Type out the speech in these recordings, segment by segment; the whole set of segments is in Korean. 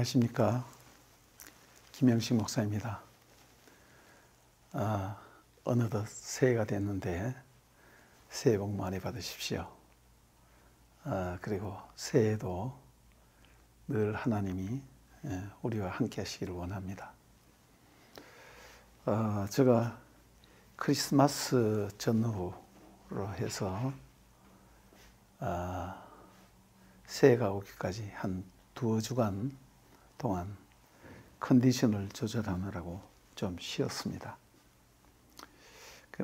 안녕하십니까. 김영식 목사입니다. 어느덧 새해가 됐는데 새해 복 많이 받으십시오. 그리고 새해에도 늘 하나님이 우리와 함께 하시기를 원합니다. 제가 크리스마스 전후로 해서 새해가 오기까지 한 2주간 동안 컨디션을 조절하느라고 좀 쉬었습니다.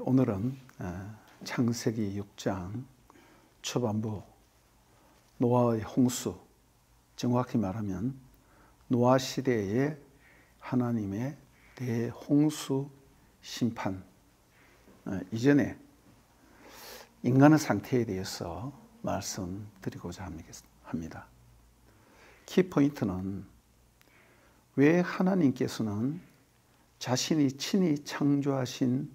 오늘은 창세기 6장 초반부 노아의 홍수, 정확히 말하면 노아 시대의 하나님의 대홍수 심판 이전에 인간의 상태에 대해서 말씀드리고자 합니다. 키포인트는 왜 하나님께서는 자신이 친히 창조하신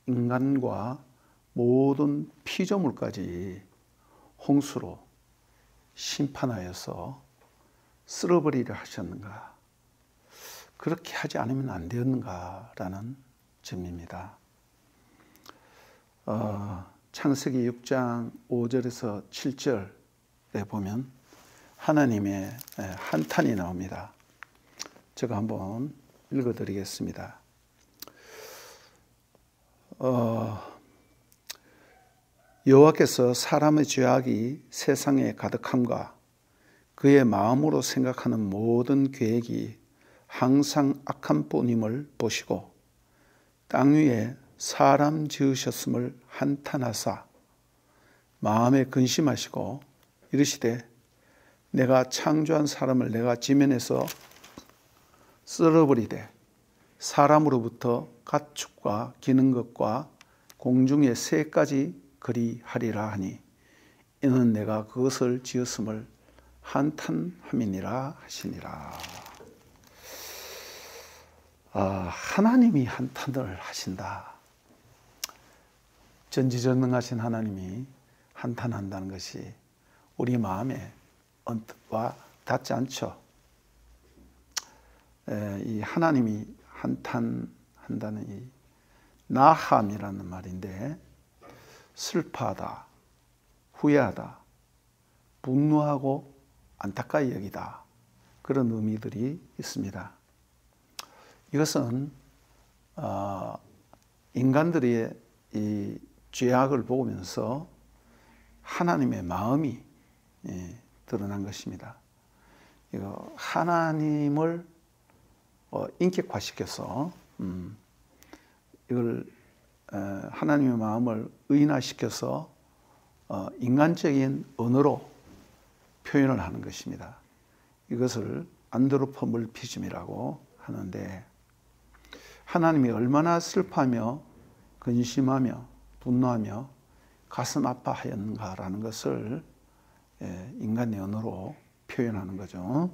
인간과 모든 피조물까지 홍수로 심판하여서 쓸어버리려 하셨는가? 그렇게 하지 않으면 안 되었는가라는 점입니다. 창세기 6장 5절에서 7절에 보면 하나님의 한탄이 나옵니다. 제가 한번 읽어드리겠습니다. 여호와께서 사람의 죄악이 세상에 가득함과 그의 마음으로 생각하는 모든 계획이 항상 악한 뿐임을 보시고 땅 위에 사람 지으셨음을 한탄하사 마음에 근심하시고 이르시되 내가 창조한 사람을 내가 지면에서 쓸어버리되 사람으로부터 가축과 기는 것과 공중의 새까지 그리하리라 하니 이는 내가 그것을 지었음을 한탄함이니라 하시니라. 하나님이 한탄을 하신다. 전지전능하신 하나님이 한탄한다는 것이 우리 마음에 와 닿지 않죠. 이 하나님이 한탄한다는 이 나함이라는 말인데 슬퍼하다, 후회하다, 분노하고 안타까이 여기다 그런 의미들이 있습니다. 이것은 인간들의 이 죄악을 보면서 하나님의 마음이 드러난 것입니다. 이거 하나님을 인격화시켜서 이걸 하나님의 마음을 의인화시켜서 인간적인 언어로 표현을 하는 것입니다. 이것을 안드로포몰피즘이라고 하는데 하나님이 얼마나 슬퍼하며 근심하며 분노하며 가슴 아파하였는가라는 것을 인간의 언어로 표현하는 거죠.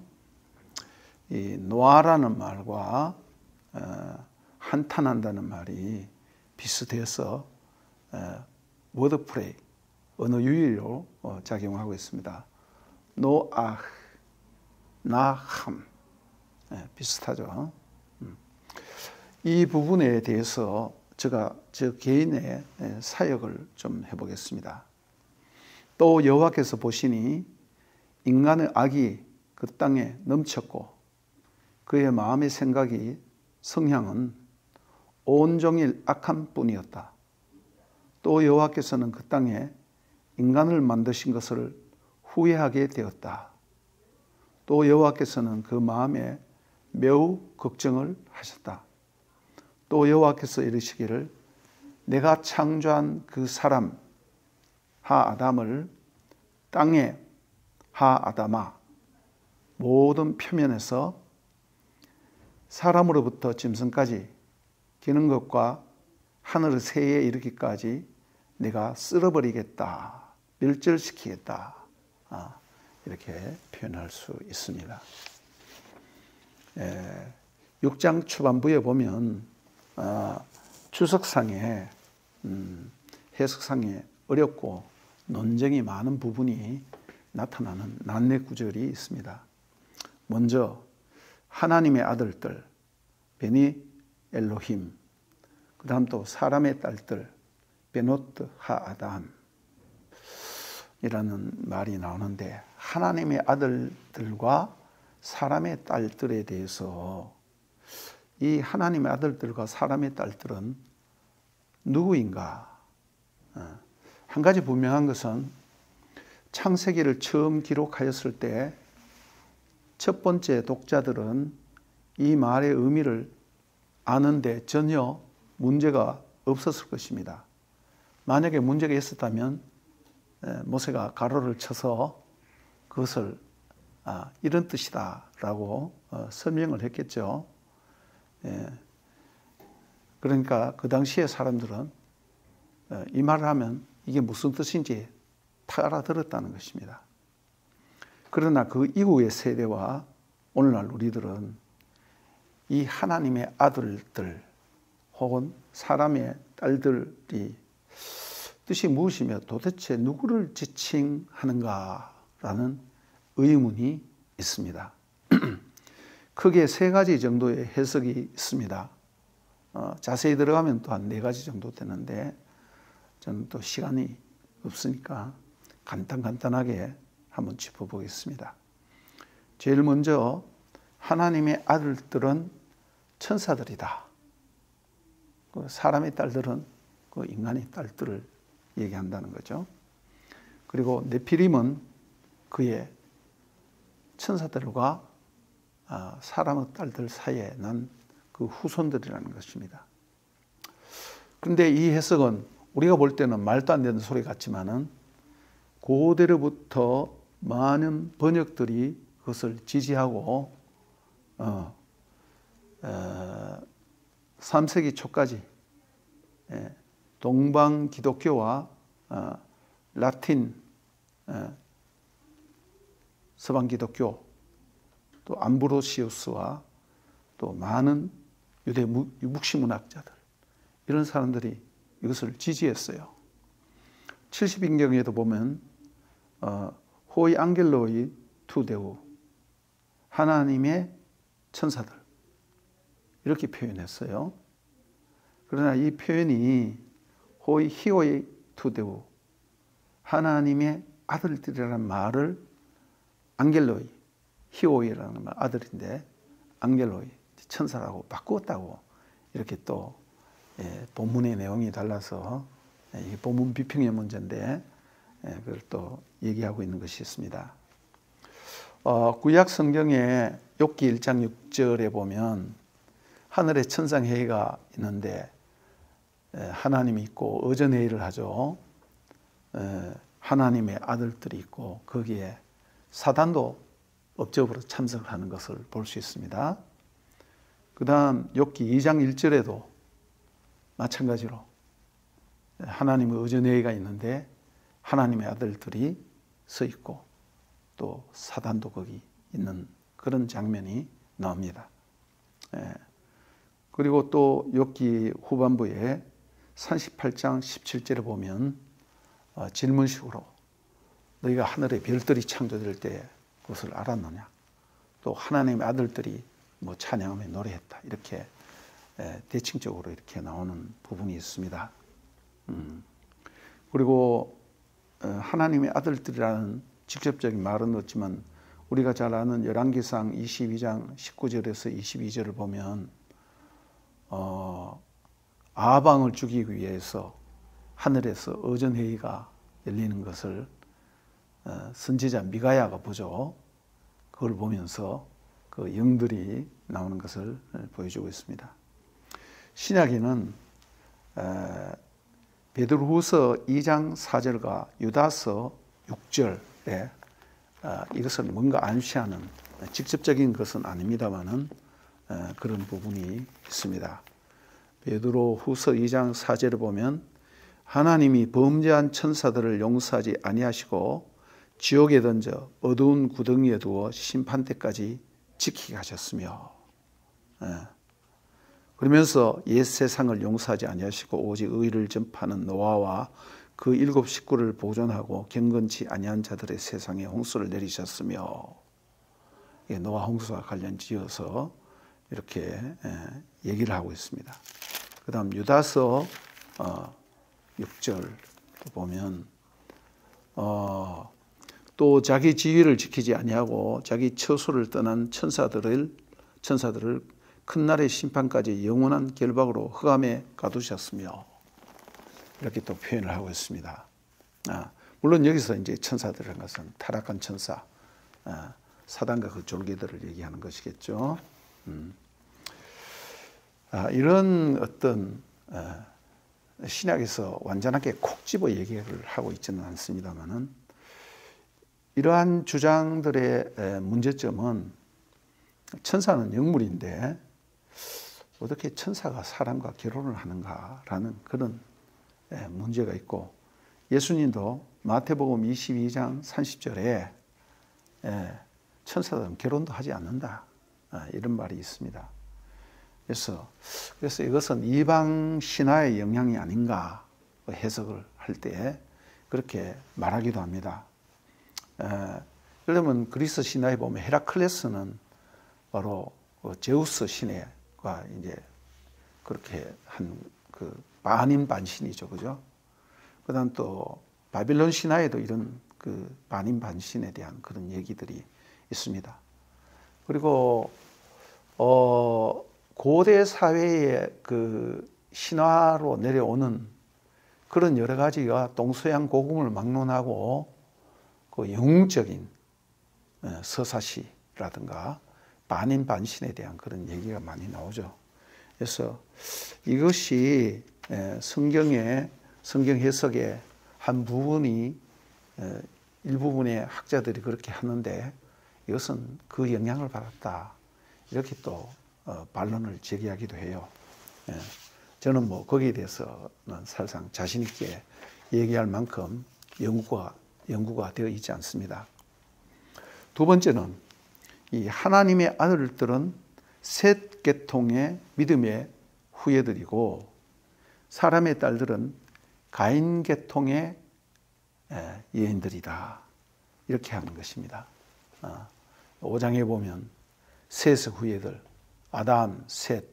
이 노아라는 말과 한탄한다는 말이 비슷해서 워드플레이, 언어 유희로 작용하고 있습니다. 노아, 나함 비슷하죠. 이 부분에 대해서 제가 저 개인의 사역을 좀 해보겠습니다. 또 여호와께서 보시니 인간의 악이 그 땅에 넘쳤고 그의 마음의 생각이 성향은 온종일 악한 뿐이었다. 또 여호와께서는 그 땅에 인간을 만드신 것을 후회하게 되었다. 또 여호와께서는 그 마음에 매우 걱정을 하셨다. 또 여호와께서 이르시기를 내가 창조한 그 사람 하 아담을 땅에 하 아담아 모든 표면에서 사람으로부터 짐승까지 기는 것과 하늘의 새에 이르기까지 내가 쓸어버리겠다, 멸절시키겠다 이렇게 표현할 수 있습니다. 6장 초반부에 보면 주석상에 해석상에 어렵고 논쟁이 많은 부분이 나타나는 난내 구절이 있습니다. 먼저 하나님의 아들들, 베니 엘로힘, 그 다음 또 사람의 딸들, 베노트 하아담 이라는 말이 나오는데, 하나님의 아들들과 사람의 딸들에 대해서 이 하나님의 아들들과 사람의 딸들은 누구인가? 한 가지 분명한 것은 창세기를 처음 기록하였을 때 첫 번째 독자들은 이 말의 의미를 아는데 전혀 문제가 없었을 것입니다. 만약에 문제가 있었다면 모세가 가로를 쳐서 그것을 이런 뜻이다 라고 설명을 했겠죠. 그러니까 그 당시의 사람들은 이 말을 하면 이게 무슨 뜻인지 다 알아들었다는 것입니다. 그러나 그 이후의 세대와 오늘날 우리들은 이 하나님의 아들들 혹은 사람의 딸들이 뜻이 무엇이며 도대체 누구를 지칭하는가라는 의문이 있습니다. 크게 세 가지 정도의 해석이 있습니다. 자세히 들어가면 또 한 네 가지 정도 되는데 저는 또 시간이 없으니까 간단하게 한번 짚어보겠습니다. 제일 먼저 하나님의 아들들은 천사들이다. 사람의 딸들은 그 인간의 딸들을 얘기한다는 거죠. 그리고 네피림은 그의 천사들과 사람의 딸들 사이에 난 그 후손들이라는 것입니다. 그런데 이 해석은 우리가 볼 때는 말도 안 되는 소리 같지만은 고대로부터 많은 번역들이 그것을 지지하고 3세기 초까지 동방 기독교와 라틴 서방 기독교 또 암브로시우스와 또 많은 유대 묵시문학자들 이런 사람들이 이것을 지지했어요. 70인경에도 보면 호이 앙겔로이 투데우 하나님의 천사들 이렇게 표현했어요. 그러나 이 표현이 호이 히오이 투데우 하나님의 아들들이라는 말을 앙겔로이 히오이라는 말 아들인데 앙겔로이 천사라고 바꾸었다고 이렇게 또 본문의 내용이 달라서 이게 본문 비평의 문제인데 그걸 또 얘기하고 있는 것이 있습니다. 구약 성경의 욥기 1장 6절에 보면 하늘에 천상회의가 있는데 하나님이 있고 어전회의를 하죠. 하나님의 아들들이 있고 거기에 사단도 업적으로 참석을 하는 것을 볼 수 있습니다. 그 다음 욥기 2장 1절에도 마찬가지로 하나님의 어전회의가 있는데 하나님의 아들들이 서 있고 또 사단도 거기 있는 그런 장면이 나옵니다. 그리고 또 욥기 후반부에 38장 17절에 보면 질문식으로 너희가 하늘의 별들이 창조될 때 그것을 알았느냐, 또 하나님의 아들들이 뭐 찬양하며 노래했다, 이렇게 대칭적으로 이렇게 나오는 부분이 있습니다. 그리고 하나님의 아들들이라는 직접적인 말은 없지만 우리가 잘 아는 열왕기상 22장 19절에서 22절을 보면 아방을 죽이기 위해서 하늘에서 어전회의가 열리는 것을 선지자 미가야가 보죠. 그걸 보면서 그 영들이 나오는 것을 보여주고 있습니다. 신약에는 베드로후서 2장 4절과 유다서 6절에 이것을 뭔가 암시하는 직접적인 것은 아닙니다만은 그런 부분이 있습니다. 베드로후서 2장 4절을 보면 하나님이 범죄한 천사들을 용서하지 아니하시고 지옥에 던져 어두운 구덩이에 두어 심판 때까지 지키게 하셨으며, 그러면서 옛 세상을 용서하지 아니하시고 오직 의를 전파하는 노아와 그 7 식구를 보존하고 경건치 아니한 자들의 세상에 홍수를 내리셨으며, 노아 홍수와 관련 지어서 이렇게 얘기를 하고 있습니다. 그 다음 유다서 6절 보면 또 자기 지위를 지키지 아니하고 자기 처소를 떠난 천사들을 큰 날의 심판까지 영원한 결박으로 흑암에 가두셨으며 이렇게 또 표현을 하고 있습니다. 물론 여기서 이제 천사들이라는 것은 타락한 천사, 사단과 그 졸개들을 얘기하는 것이겠죠. 이런 어떤 신약에서 완전하게 콕 집어 얘기를 하고 있지는 않습니다만은 이러한 주장들의 문제점은 천사는 영물인데 어떻게 천사가 사람과 결혼을 하는가라는 그런 문제가 있고, 예수님도 마태복음 22장 30절에 천사들은 결혼도 하지 않는다, 이런 말이 있습니다. 그래서 이것은 이방 신화의 영향이 아닌가 해석을 할 때 그렇게 말하기도 합니다. 예를 들면 그리스 신화에 보면 헤라클레스는 바로 제우스 신과 이제 그렇게 한 그 반인 반신이죠, 그죠? 그다음 또 바빌론 신화에도 이런 그 반인 반신에 대한 그런 얘기들이 있습니다. 그리고 고대 사회의 그 신화로 내려오는 그런 여러 가지가 동서양 고금을 막론하고 그 영웅적인 서사시라든가 반인 반신에 대한 그런 얘기가 많이 나오죠. 그래서 이것이 성경 해석의 한 부분이 일부분의 학자들이 그렇게 하는데 이것은 그 영향을 받았다, 이렇게 또 반론을 제기하기도 해요. 저는 뭐 거기에 대해서는 사실상 자신 있게 얘기할 만큼 연구가 되어 있지 않습니다. 두 번째는 이 하나님의 아들들은 셋 계통의 믿음의 후예들이고 사람의 딸들은 가인 계통의 여인들이다, 이렇게 하는 것입니다. 5장에 보면 셋의 후예들, 아담, 셋,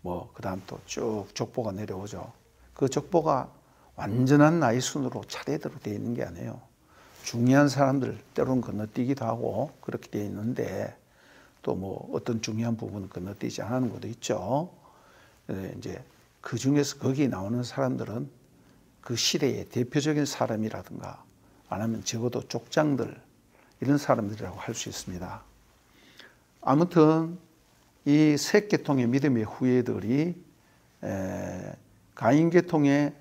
그 다음 또 쭉 족보가 내려오죠. 그 족보가 완전한 나이 순으로 차례대로 되어 있는 게 아니에요. 중요한 사람들 때로는 건너뛰기도 하고 그렇게 되어 있는데, 또 뭐 어떤 중요한 부분은 건너뛰지 않는 것도 있죠. 이제 그 중에서 거기 나오는 사람들은 그 시대의 대표적인 사람이라든가 아니면 적어도 족장들, 이런 사람들이라고 할 수 있습니다. 아무튼 이 셋 계통의 믿음의 후예들이 가인 계통의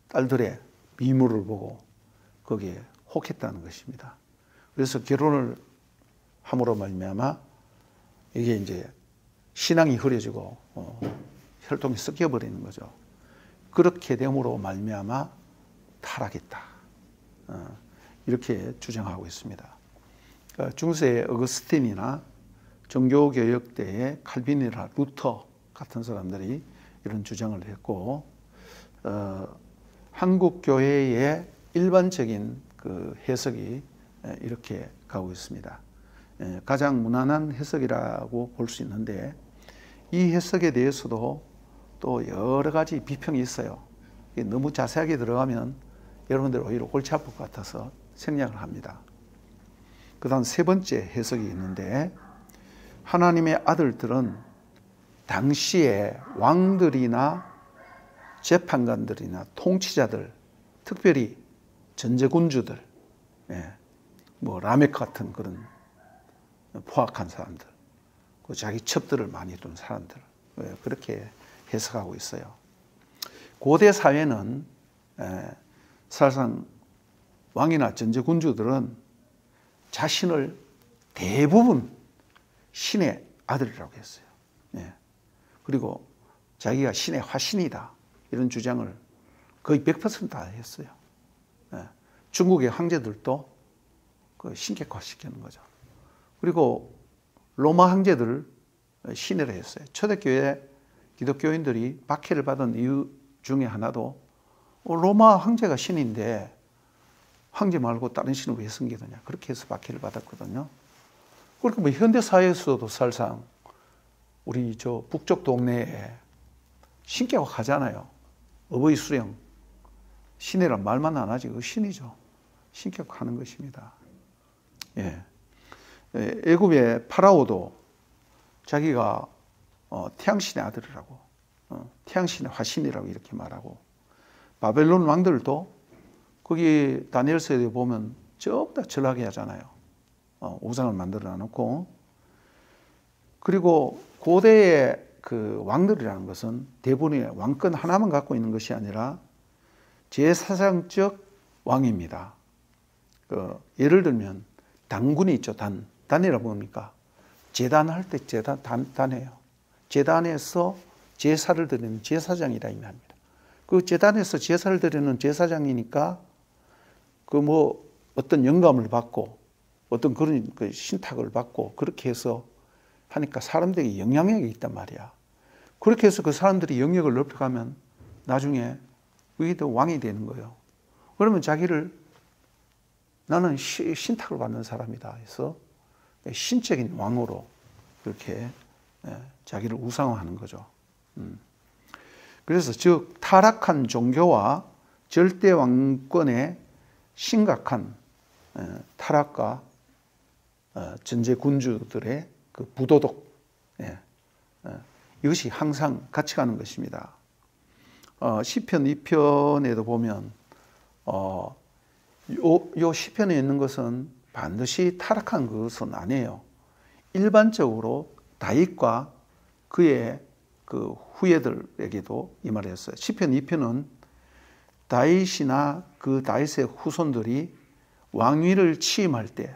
딸들의 미모를 보고 거기에 혹했다는 것입니다. 그래서 결혼을 함으로 말미암아 이게 이제 신앙이 흐려지고 혈통이 섞여 버리는 거죠. 그렇게 됨으로 말미암아 타락했다, 이렇게 주장하고 있습니다. 중세의 어거스틴이나 종교개혁 때의 칼빈이나 루터 같은 사람들이 이런 주장을 했고, 한국 교회의 일반적인 그 해석이 이렇게 가고 있습니다. 가장 무난한 해석이라고 볼 수 있는데, 이 해석에 대해서도 또 여러 가지 비평이 있어요. 너무 자세하게 들어가면 여러분들 오히려 골치 아플 것 같아서 생략을 합니다. 그 다음 세 번째 해석이 있는데, 하나님의 아들들은 당시에 왕들이나 재판관들이나 통치자들, 특별히 전제군주들, 라멕 같은 그런 포악한 사람들, 자기 첩들을 많이 둔 사람들, 그렇게 해석하고 있어요. 고대 사회는 사실상 왕이나 전제군주들은 자신을 대부분 신의 아들이라고 했어요. 그리고 자기가 신의 화신이다, 이런 주장을 거의 100% 다 했어요. 중국의 황제들도 그 신격화시키는 거죠. 그리고 로마 황제들 신이라 했어요. 초대교회 기독교인들이 박해를 받은 이유 중에 하나도 로마 황제가 신인데 황제 말고 다른 신을 왜 섬기느냐, 그렇게 해서 박해를 받았거든요. 그렇게 뭐 현대 사회에서도 사실상 우리 저 북쪽 동네에 신격화 하잖아요. 어버이 수령. 신이란 말만 안 하지. 그 신이죠. 신격화 하는 것입니다. 예. 애굽의 파라오도 자기가 태양신의 아들이라고, 태양신의 화신이라고 이렇게 말하고, 바벨론 왕들도 거기 다니엘서에 보면 전부 다 절하게 하잖아요. 우상을 만들어 놔놓고. 그리고 고대의 그 왕들이라는 것은 대부분의 왕권 하나만 갖고 있는 것이 아니라 제사장적 왕입니다. 예를 들면 단군이 있죠. 단이라 뭡니까? 제단할 때 단해요. 제단에서 제사를 드리는 제사장이라 이 말입니다. 그 제단에서 제사를 드리는 제사장이니까 그 뭐 어떤 영감을 받고 어떤 그런 그 신탁을 받고 그렇게 해서 하니까 사람들에게 영향력이 있단 말이야. 그렇게 해서 그 사람들이 영역을 넓혀가면 나중에 그게 더 왕이 되는 거예요. 그러면 자기를 나는 신탁을 받는 사람이다 해서 신적인 왕으로 그렇게 자기를 우상화하는 거죠. 그래서 즉 타락한 종교와 절대 왕권의 심각한 타락과 전제 군주들의 그 부도덕, 이것이 항상 같이 가는 것입니다. 시편 2편에도 보면 요 시편에 있는 것은 반드시 타락한 것은 아니에요. 일반적으로 다윗과 그의 그 후예들에게도 이 말을 했어요. 시편 2편은 다윗이나 그 다윗의 후손들이 왕위를 취임할 때,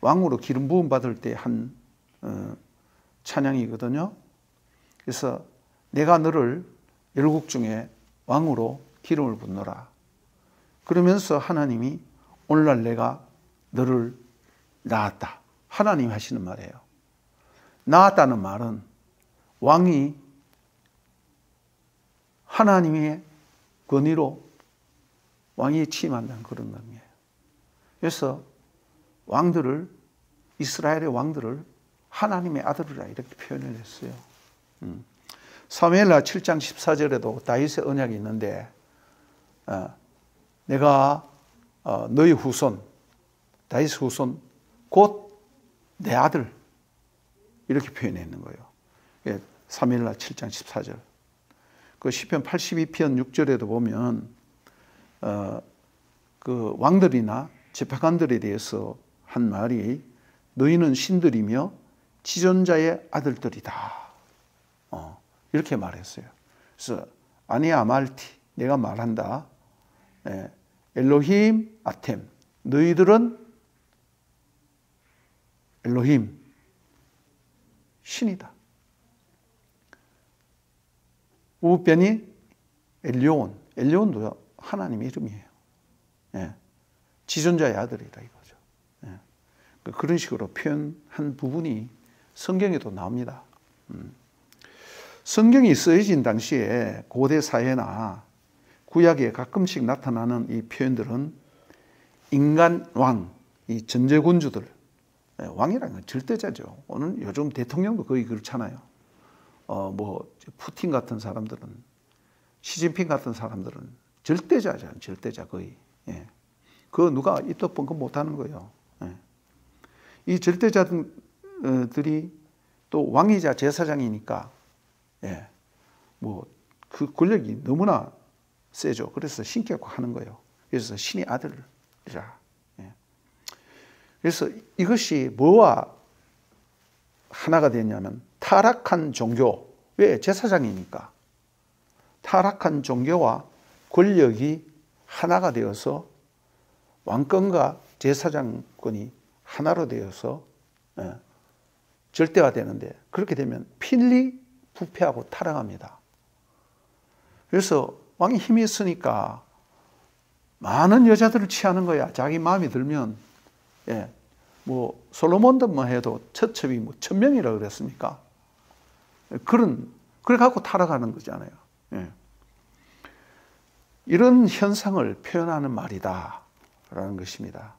왕으로 기름 부음 받을 때 한 찬양이거든요. 그래서 내가 너를 열국 중에 왕으로 기름을 붓노라. 그러면서 하나님이 오늘날 내가 너를 낳았다. 하나님이 하시는 말이에요. 낳았다는 말은 왕이 하나님의 권위로 왕위에 취임한다는 그런 의미예요. 그래서 왕들을, 이스라엘의 왕들을 하나님의 아들이라 이렇게 표현을 했어요. 사무엘하 7장 14절에도 다윗의 언약이 있는데 내가 너희 후손, 다윗의 후손 곧 내 아들 이렇게 표현해 있는 거예요. 사무엘하 7장 14절. 그 시편 82편 6절에도 보면 그 왕들이나 재판관들에 대해서 한 말이 너희는 신들이며 지존자의 아들들이다. 이렇게 말했어요. 그래서 아니 아말티 내가 말한다. 엘로힘 아템 너희들은 엘로힘 신이다. 우변이 엘리온도 하나님의 이름이에요. 지존자의 아들이다 이거죠. 그런 식으로 표현한 부분이 성경에도 나옵니다. 성경이 쓰여진 당시에 고대 사회나 구약에 가끔씩 나타나는 이 표현들은 인간 왕, 이 전제군주들, 왕이라는 건 절대자죠. 오늘 요즘 대통령도 거의 그렇잖아요. 뭐 푸틴 같은 사람들은, 시진핑 같은 사람들은 절대자잖아요. 절대자 거의. 그 누가 입도 뻥긋 못하는 거예요. 이 절대자들이 또 왕이자 제사장이니까 뭐 그 권력이 너무나 세죠. 그래서 신격화하는 거예요. 그래서 신의 아들이라. 그래서 이것이 뭐와 하나가 되냐면 타락한 종교. 왜? 제사장이니까. 타락한 종교와 권력이 하나가 되어서 왕권과 제사장권이 하나로 되어서 절대화되는데 그렇게 되면 필히 부패하고 타락합니다. 그래서 왕이 힘이 있으니까 많은 여자들을 취하는 거야. 자기 마음이 들면 뭐 솔로몬도만 해도 처첩이 뭐 1000명이라 그랬습니까? 그래 갖고 타락하는 거잖아요. 이런 현상을 표현하는 말이다라는 것입니다.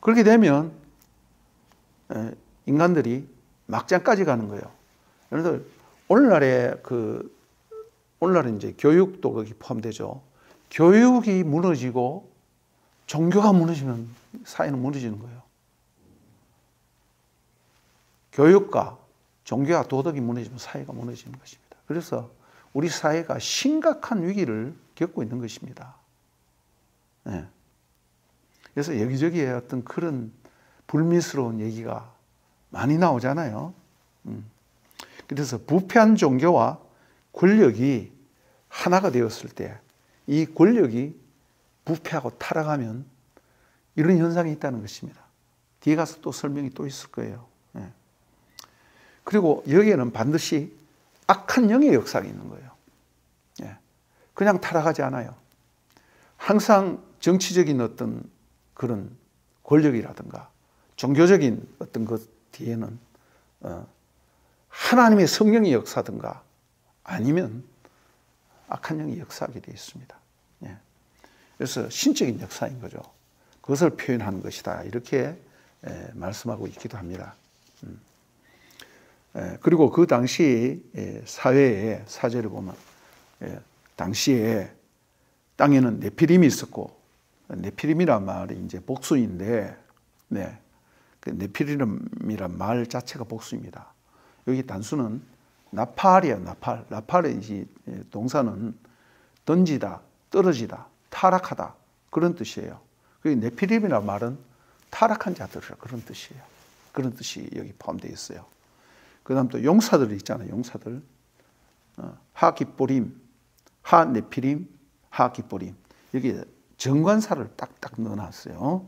그렇게 되면 인간들이 막장까지 가는 거예요. 그래서 오늘날에 이제 교육도 거기 포함되죠. 교육이 무너지고 종교가 무너지면 사회는 무너지는 거예요. 교육과 종교와 도덕이 무너지면 사회가 무너지는 것입니다. 그래서 우리 사회가 심각한 위기를 겪고 있는 것입니다. 네. 그래서 여기저기에 어떤 그런 불미스러운 얘기가 많이 나오잖아요. 그래서 부패한 종교와 권력이 하나가 되었을 때 이 권력이 부패하고 타락하면 이런 현상이 있다는 것입니다. 뒤에 가서 또 설명이 또 있을 거예요. 네. 그리고 여기에는 반드시 악한 영의 역사가 있는 거예요. 네. 그냥 타락하지 않아요. 항상 정치적인 어떤 그런 권력이라든가 종교적인 어떤 것 뒤에는 하나님의 성령의 역사든가 아니면 악한 영이 역사하게 되어 있습니다. 예. 그래서 신적인 역사인 거죠. 그것을 표현하는 것이다. 이렇게 말씀하고 있기도 합니다. 그리고 그 당시 사회의 사제를 보면 당시에 땅에는 네피림이 있었고, 네피림이란 말이 이제 복수인데, 네, 그 네피림이란 말 자체가 복수입니다. 여기 단수는 나팔이에요. 나팔. 나팔의 이 동사는 던지다, 떨어지다, 타락하다 그런 뜻이에요. 그리고 네피림이란 말은 타락한 자들이라 그런 뜻이에요. 그런 뜻이 여기 포함되어 있어요. 그 다음 또 용사들 있잖아요. 용사들. 하기뽀림, 하네피림, 하기뽀림. 여기 정관사를 딱딱 넣어놨어요.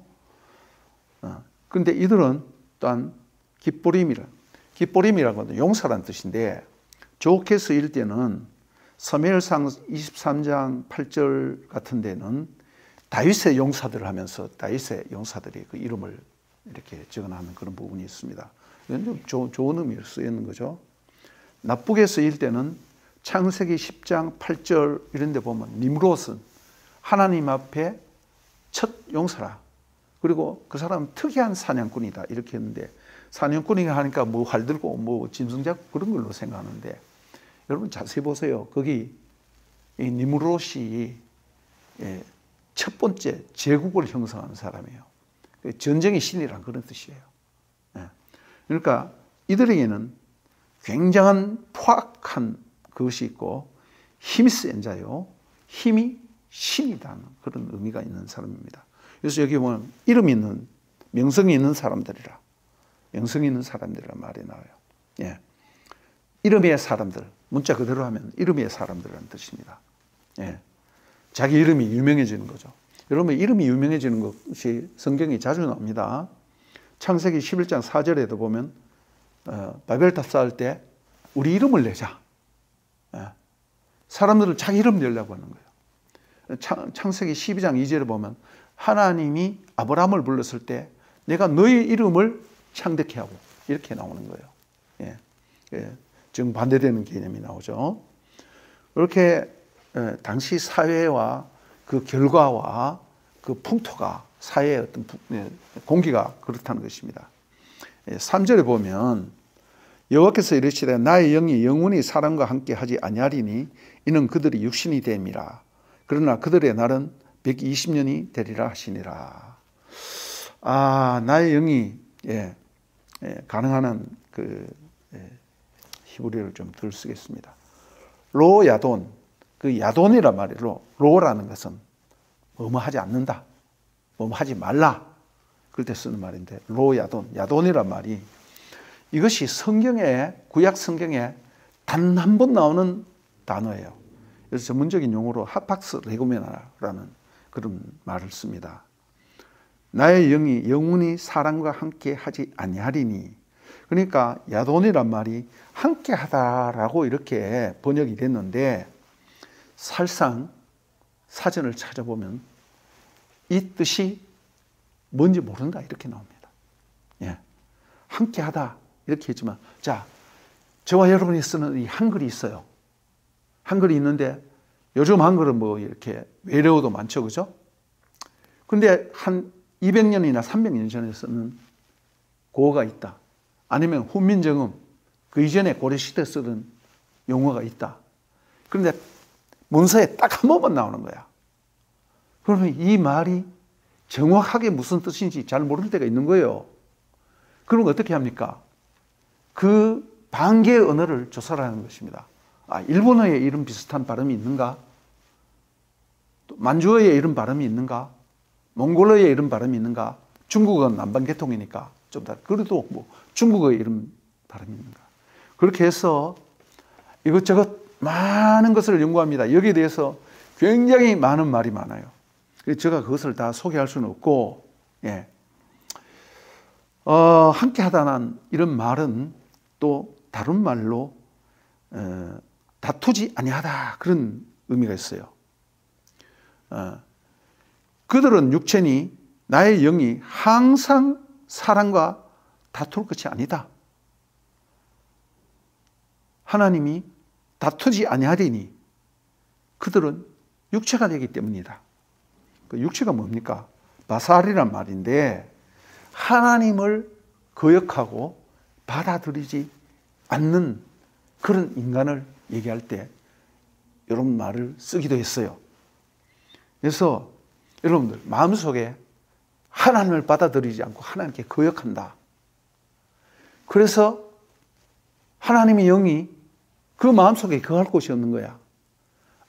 그런데 이들은 또한 깃보림이라는 건 용사라는 뜻인데 좋게 쓰일 때는 사무엘상 23장 8절 같은 데는 다윗의 용사들을 하면서 다윗의 용사들이 그 이름을 이렇게 적어놓는 그런 부분이 있습니다. 이건 좀 좋은 의미로 쓰이는 거죠. 나쁘게 쓰일 때는 창세기 10장 8절 이런 데 보면 nimrod은 하나님 앞에 첫 용사라. 그리고 그 사람은 특이한 사냥꾼이다. 이렇게 했는데 사냥꾼이 하니까 뭐 활 들고 뭐 짐승 잡고 그런 걸로 생각하는데 여러분 자세히 보세요. 거기 이 니므롯이 첫 번째 제국을 형성하는 사람이에요. 전쟁의 신이란 그런 뜻이에요. 그러니까 이들에게는 굉장한 포악한 그것이 있고 힘이 센 자요. 힘이 신이라는 그런 의미가 있는 사람입니다. 그래서 여기 보면 이름 있는 명성이 있는 사람들이라 명성이 있는 사람들이란 말이 나와요. 예. 이름의 사람들 문자 그대로 하면 이름의 사람들이라는 뜻입니다. 예. 자기 이름이 유명해지는 거죠. 여러분 이름이 유명해지는 것이 성경에 자주 나옵니다. 창세기 11장 4절에도 보면 바벨탑 쌓을 때 우리 이름을 내자. 예. 사람들을 자기 이름 내려고 하는 거예요. 창세기 12장 2절에 보면 하나님이 아브라함을 불렀을 때 내가 너의 이름을 창대케 하고 이렇게 나오는 거예요. 예. 예. 정반대되는 개념이 나오죠. 이렇게 당시 사회와 그 결과와 그 풍토가 사회의 어떤 공기가 그렇다는 것입니다. 3절에 보면 여호와께서 이르시되 나의 영이 영원히 사람과 함께 하지 아니하리니 이는 그들이 육신이 됨이라. 그러나 그들의 날은 120년이 되리라 하시니라. 나의 영이 가능한 한 그 히브리어를 좀 덜 쓰겠습니다. 로 야돈, 그 야돈이란 말이에요. 로라는 것은 뭐뭐 하지 않는다, 뭐뭐 하지 말라 그럴 때 쓰는 말인데 로 야돈, 야돈이란 말이 이것이 성경에 구약 성경에 단 한 번 나오는 단어예요. 그래서 전문적인 용어로 하팍스 레고메나라는 그런 말을 씁니다. 나의 영이 영원히 사람과 함께 하지 아니하리니 그러니까 야돈이란 말이 함께 하다라고 이렇게 번역이 됐는데 사실상 사전을 찾아보면 이 뜻이 뭔지 모른다 이렇게 나옵니다. 예. 함께 하다 이렇게 했지만 자 저와 여러분이 쓰는 이 한글이 있어요. 한글이 있는데 요즘 한글은 뭐 이렇게 외래어도 많죠. 그죠? 근데 한 200년이나 300년 전에 쓰는 고어가 있다. 아니면 훈민정음, 그 이전에 고려시대 쓰던 용어가 있다. 그런데 문서에 딱 한 번만 나오는 거야. 그러면 이 말이 정확하게 무슨 뜻인지 잘 모르는 때가 있는 거예요. 그럼 어떻게 합니까? 그 반개의 언어를 조사를 하는 것입니다. 아, 일본어에 이런 비슷한 발음이 있는가? 또 만주어에 이런 발음이 있는가? 몽골어에 이런 발음이 있는가? 중국어는 남반계통이니까 좀 다. 그래도 뭐 중국어에 이런 발음이 있는가? 그렇게 해서 이것저것 많은 것을 연구합니다. 여기에 대해서 굉장히 많은 말이 많아요. 그래서 제가 그것을 다 소개할 수는 없고, 예. 함께 하다는 이런 말은 또 다른 말로 다투지 아니하다 그런 의미가 있어요. 그들은 육체니 나의 영이 항상 사람과 다툴 것이 아니다. 하나님이 다투지 아니하리니 그들은 육체가 되기 때문이다. 그 육체가 뭡니까? 바살이란 말인데 하나님을 거역하고 받아들이지 않는 그런 인간을 얘기할 때 이런 말을 쓰기도 했어요. 그래서 여러분들 마음속에 하나님을 받아들이지 않고 하나님께 거역한다. 그래서 하나님의 영이 그 마음속에 거할 곳이 없는 거야.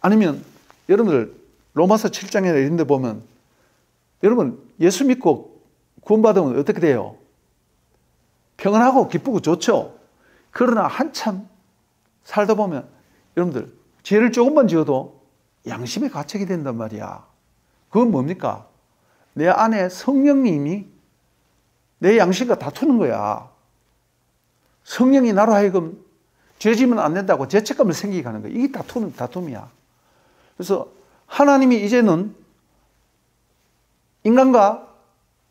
아니면 여러분들 로마서 7장이나 이런 데 보면 여러분 예수 믿고 구원받으면 어떻게 돼요? 평안하고 기쁘고 좋죠. 그러나 한참 살다 보면 여러분들 죄를 조금만 지어도 양심의 가책이 된단 말이야. 그건 뭡니까? 내 안에 성령님이 내 양심과 다투는 거야. 성령이 나로 하여금 죄지면 안 된다고 죄책감을 생기게 하는 거야. 이게 다툼이야. 그래서 하나님이 이제는 인간과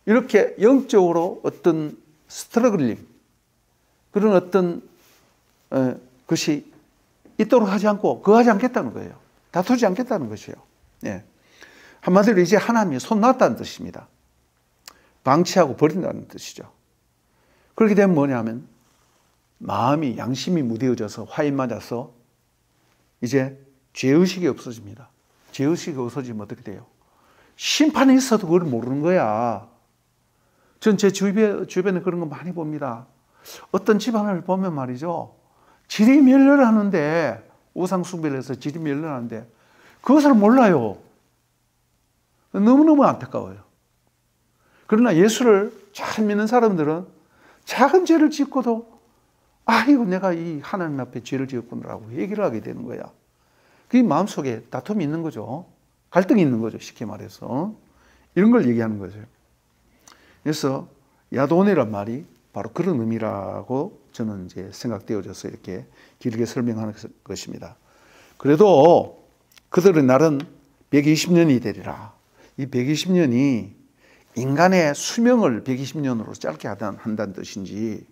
이렇게 영적으로 어떤 스트러글링, 그런 어떤 것이 있도록 하지 않고 그거 하지 않겠다는 거예요. 다투지 않겠다는 것이에요. 예. 한마디로 이제 하나님이 손 놨다는 뜻입니다. 방치하고 버린다는 뜻이죠. 그렇게 되면 뭐냐면 마음이 양심이 무뎌져서 화인 맞아서 이제 죄의식이 없어집니다. 죄의식이 없어지면 어떻게 돼요? 심판이 있어도 그걸 모르는 거야. 전 제 주변에 그런 거 많이 봅니다. 어떤 집안을 보면 말이죠. 질이 멸렬하는데 우상 숭배를 해서 질이 멸렬하는데 그것을 몰라요. 너무너무 안타까워요. 그러나 예수를 잘 믿는 사람들은 작은 죄를 짓고도 이거 내가 이 하나님 앞에 죄를 지었구나라고 얘기를 하게 되는 거야. 그게 마음속에 다툼이 있는 거죠. 갈등이 있는 거죠. 쉽게 말해서. 이런 걸 얘기하는 거죠. 그래서 야도네란 말이 바로 그런 의미라고 저는 이제 생각되어져서 이렇게 길게 설명하는 것입니다. 그래도 그들의 날은 120년이 되리라. 이 120년이 인간의 수명을 120년으로 짧게 한다는 뜻인지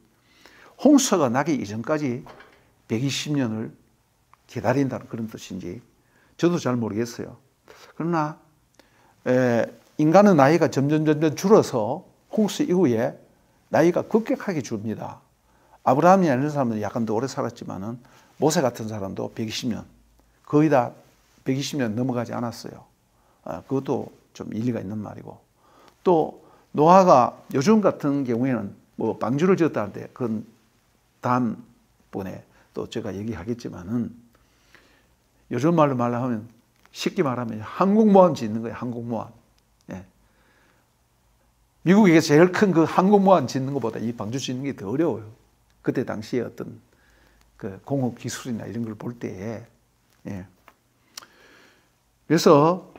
홍수가 나기 이전까지 120년을 기다린다는 그런 뜻인지 저도 잘 모르겠어요. 그러나 인간의 나이가 점점 줄어서 홍수 이후에 나이가 급격하게 줍니다. 아브라함이 이런 사람은 약간 더 오래 살았지만은 모세 같은 사람도 120년, 거의 다 120년 넘어가지 않았어요. 그것도 좀 일리가 있는 말이고. 또 노아가 요즘 같은 경우에는 뭐 방주를 지었다는데 그건 다음번에 또 제가 얘기하겠지만은 요즘 말로 말하면 쉽게 말하면 항공모함 짓는 거예요. 항공모함. 예. 미국에서 제일 큰 그 항공모함 짓는 것보다 이 방주 짓는 게 더 어려워요. 그때 당시에 어떤 그 공업 기술이나 이런 걸 볼 때에. 예. 그래서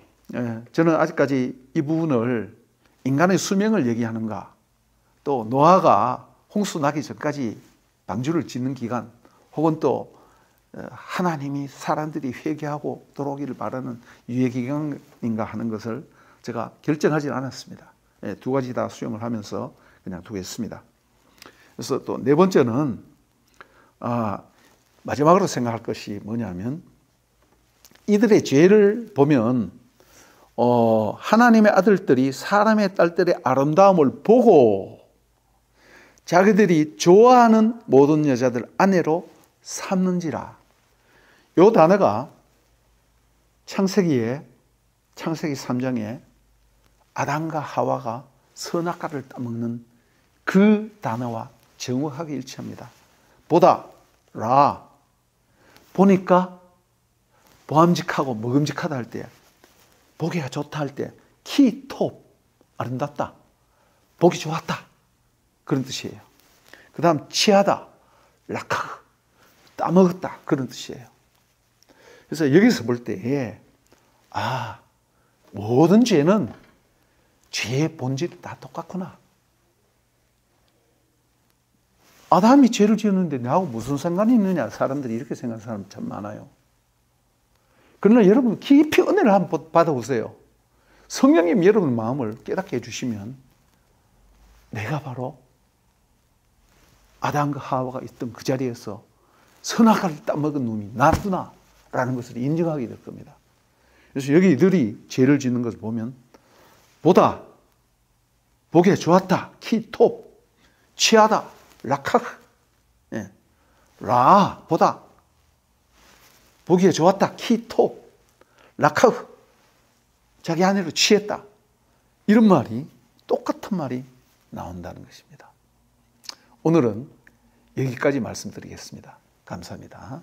저는 아직까지 이 부분을 인간의 수명을 얘기하는가, 또 노아가 홍수 나기 전까지 방주를 짓는 기간, 혹은 또 하나님이 사람들이 회개하고 돌아오기를 바라는 유예 기간인가 하는 것을 제가 결정하지 않았습니다. 두 가지 다 수용을 하면서 그냥 두겠습니다. 그래서 또 네 번째는 마지막으로 생각할 것이 뭐냐면 이들의 죄를 보면 하나님의 아들들이 사람의 딸들의 아름다움을 보고 자기들이 좋아하는 모든 여자들 아내로 삼는지라. 이 단어가 창세기 3장에 아담과 하와가 선악과를 따먹는 그 단어와 정확하게 일치합니다. 보다, 라. 보니까 보암직하고 먹음직하다 할 때, 보기가 좋다 할 때, 키, 톱, 아름답다, 보기 좋았다, 그런 뜻이에요. 그 다음 취하다, 락하, 따먹었다, 그런 뜻이에요. 그래서 여기서 볼 때에 모든 죄는 죄의 본질이 다 똑같구나. 아담이 죄를 지었는데 나하고 무슨 상관이 있느냐, 사람들이 이렇게 생각하는 사람 참 많아요. 그러나 여러분 깊이 은혜를 한번 받아보세요. 성령님 여러분 마음을 깨닫게 해주시면 내가 바로 아담과 하와가 있던 그 자리에서 선악과를 따먹은 놈이 나구나 라는 것을 인정하게 될 겁니다. 그래서 여기 이들이 죄를 짓는 것을 보면 보다, 보기에 좋았다, 키, 톱, 취하다, 락하크, 라, 보다, 보기에 좋았다, 키, 톱, 락하크, 자기 아내로 취했다, 이런 말이, 똑같은 말이 나온다는 것입니다. 오늘은 여기까지 말씀드리겠습니다. 감사합니다.